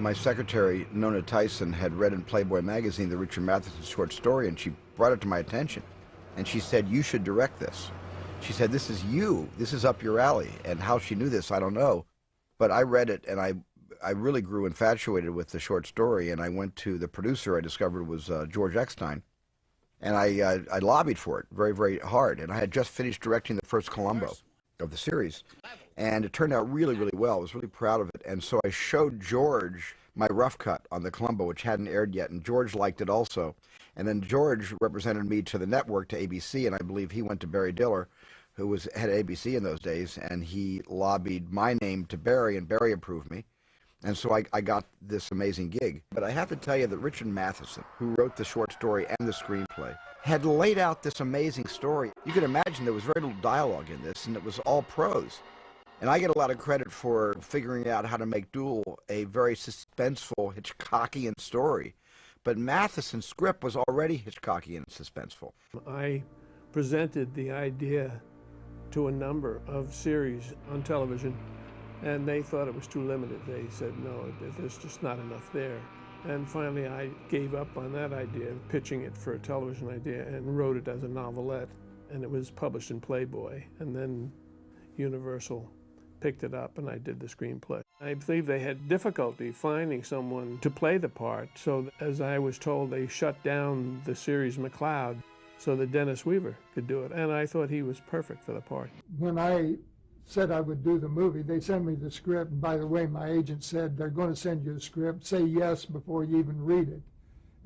My secretary, Nona Tyson, had read in Playboy magazine the Richard Matheson short story, and she brought it to my attention. And she said, "You should direct this." She said, "This is you. This is up your alley." And how she knew this, I don't know. But I read it, and I really grew infatuated with the short story, and I went to the producer I discovered was George Eckstein, and I lobbied for it very, very hard. And I had just finished directing the first Columbo of the series, and it turned out really, really well. I was really proud of it. And so I showed George my rough cut on the Columbo, which hadn't aired yet, and George liked it also. And then George represented me to the network, to ABC, and I believe he went to Barry Diller, who was head of ABC in those days, and he lobbied my name to Barry, and Barry approved me. And so I got this amazing gig. But I have to tell you that Richard Matheson, who wrote the short story and the screenplay, had laid out this amazing story. You can imagine there was very little dialogue in this, and it was all prose. And I get a lot of credit for figuring out how to make Duel a very suspenseful Hitchcockian story. But Matheson's script was already Hitchcockian and suspenseful. I presented the idea to a number of series on television, and they thought it was too limited. They said, no, there's just not enough there. And finally I gave up on that idea, pitching it for a television idea, and wrote it as a novelette. And it was published in Playboy. And then Universal picked it up, and I did the screenplay. I believe they had difficulty finding someone to play the part, so as I was told, they shut down the series McCloud so that Dennis Weaver could do it, and I thought he was perfect for the part. When I said I would do the movie, they sent me the script, and by the way, my agent said, they're going to send you the script, say yes before you even read it.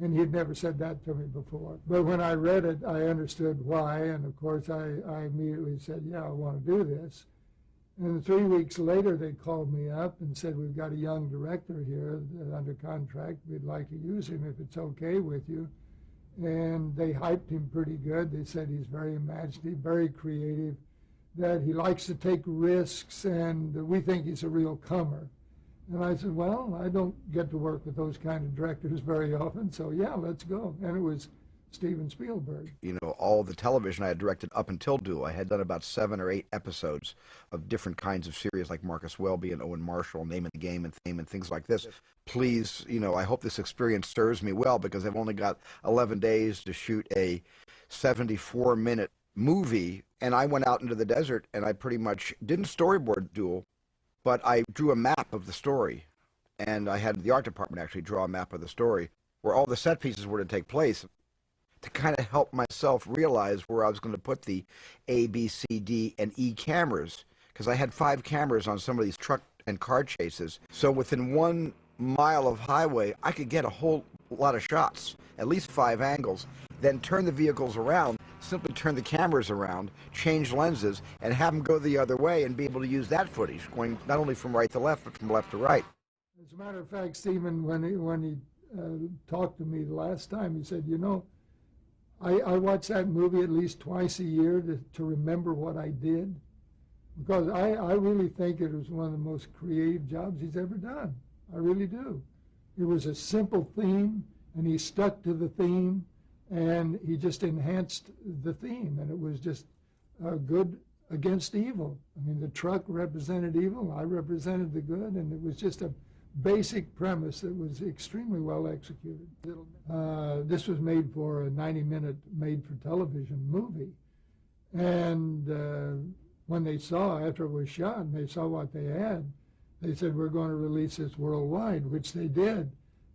And he'd never said that to me before. But when I read it, I understood why, and of course I immediately said, yeah, I want to do this. And 3 weeks later, they called me up and said, we've got a young director here under contract. We'd like to use him if it's okay with you. And they hyped him pretty good. They said he's very imaginative, very creative, that he likes to take risks, and we think he's a real comer. And I said, well, I don't get to work with those kind of directors very often, so yeah, let's go. And it was Steven Spielberg. You know, all the television I had directed up until Duel, I had done about 7 or 8 episodes of different kinds of series like Marcus Welby and Owen Marshall, Name of the Game and Theme and things like this. Please, you know, I hope this experience serves me well, because I've only got 11 days to shoot a 74-minute movie, and I went out into the desert and I pretty much didn't storyboard Duel, but I drew a map of the story, and I had the art department actually draw a map of the story where all the set pieces were to take place, to kind of help myself realize where I was going to put the A, B, C, D, and E cameras, because I had 5 cameras on some of these truck and car chases. So within 1 mile of highway, I could get a whole lot of shots, at least 5 angles, then turn the vehicles around, simply turn the cameras around, change lenses, and have them go the other way and be able to use that footage, going not only from right to left, but from left to right. As a matter of fact, Stephen, when he talked to me the last time, he said, you know, I watch that movie at least twice a year to remember what I did, because I really think it was one of the most creative jobs he's ever done. I really do. It was a simple theme, and he stuck to the theme, and he just enhanced the theme, and it was just good against evil. I mean, the truck represented evil, I represented the good, and it was just a basic premise that was extremely well executed. This was made for a 90-minute made-for-television movie. And when they saw, after it was shot, and they saw what they had, they said, we're going to release this worldwide, which they did.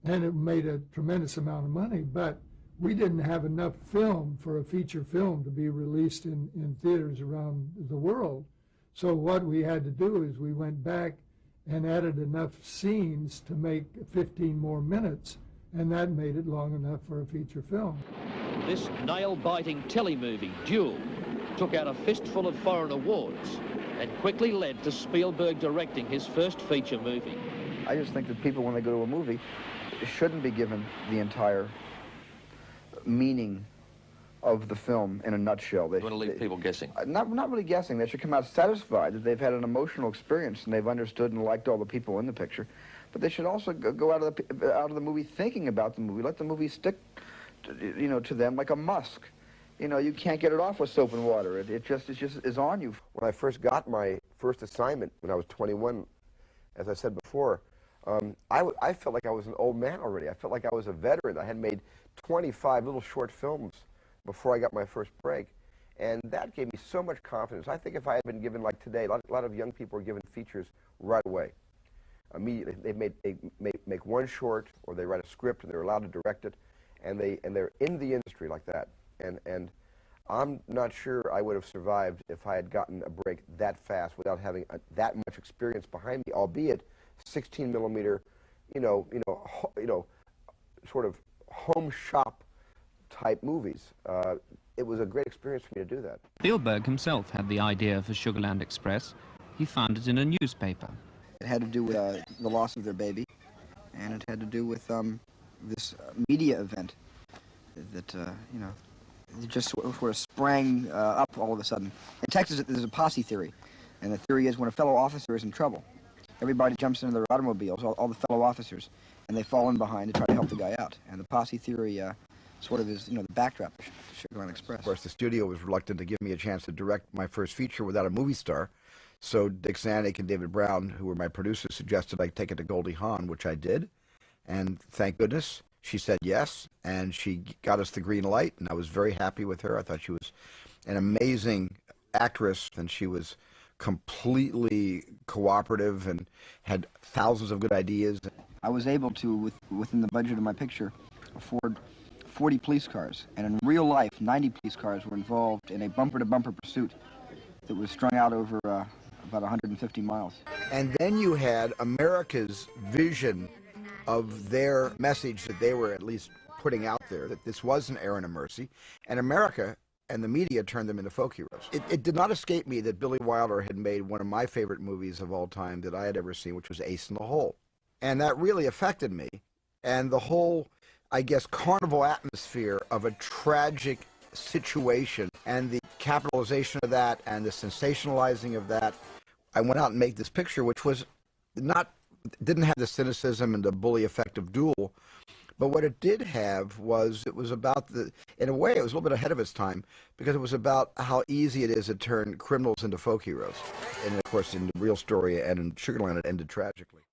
And it made a tremendous amount of money. But we didn't have enough film for a feature film to be released in theaters around the world. So what we had to do is we went back and added enough scenes to make 15 more minutes, and that made it long enough for a feature film. This nail-biting telemovie, Duel, took out a fistful of foreign awards and quickly led to Spielberg directing his first feature movie. I just think that people, when they go to a movie, shouldn't be given the entire meaning of the film in a nutshell. You want to leave people guessing? Not really guessing. They should come out satisfied that they've had an emotional experience and they've understood and liked all the people in the picture. But they should also go out of the movie thinking about the movie. Let the movie stick, to them like a musk. You know, you can't get it off with soap and water. It just is on you. When I first got my first assignment when I was 21, as I said before, I felt like I was an old man already. I felt like I was a veteran. I had made 25 little short films before I got my first break. And that gave me so much confidence. I think if I had been given, like today, a lot of young people are given features right away. Immediately, they make one short, or they write a script, and they're allowed to direct it, and they're in the industry like that. And I'm not sure I would have survived if I had gotten a break that fast without having that much experience behind me, albeit 16 millimeter, sort of home shop type movies. It was a great experience for me to do that. Spielberg himself had the idea for Sugarland Express. He found it in a newspaper. It had to do with the loss of their baby, and it had to do with this media event that, it just sort of sprang up all of a sudden. In Texas, there's a posse theory, and the theory is when a fellow officer is in trouble, everybody jumps into their automobiles, all the fellow officers, and they fall in behind to try to help the guy out. And the posse theory sort of is, the backdrop to Sugarland Express. Of course, the studio was reluctant to give me a chance to direct my first feature without a movie star. So Dick Zanuck and David Brown, who were my producers, suggested I take it to Goldie Hawn, which I did. And thank goodness, she said yes, and she got us the green light, and I was very happy with her. I thought she was an amazing actress, and she was completely cooperative and had thousands of good ideas. I was able to, within the budget of my picture, afford 40 police cars, and in real life, 90 police cars were involved in a bumper-to-bumper pursuit that was strung out over about 150 miles. And then you had America's vision of their message that they were at least putting out there, that this was an errand of mercy, and America and the media turned them into folk heroes. It did not escape me that Billy Wilder had made one of my favorite movies of all time that I had ever seen, which was Ace in the Hole. And that really affected me. And the whole, I guess, carnival atmosphere of a tragic situation and the capitalization of that and the sensationalizing of that. I went out and made this picture, which was didn't have the cynicism and the bully effect of Duel, but what it did have was it was about in a way, it was a little bit ahead of its time because it was about how easy it is to turn criminals into folk heroes. And of course, in the real story and in Sugarland, it ended tragically.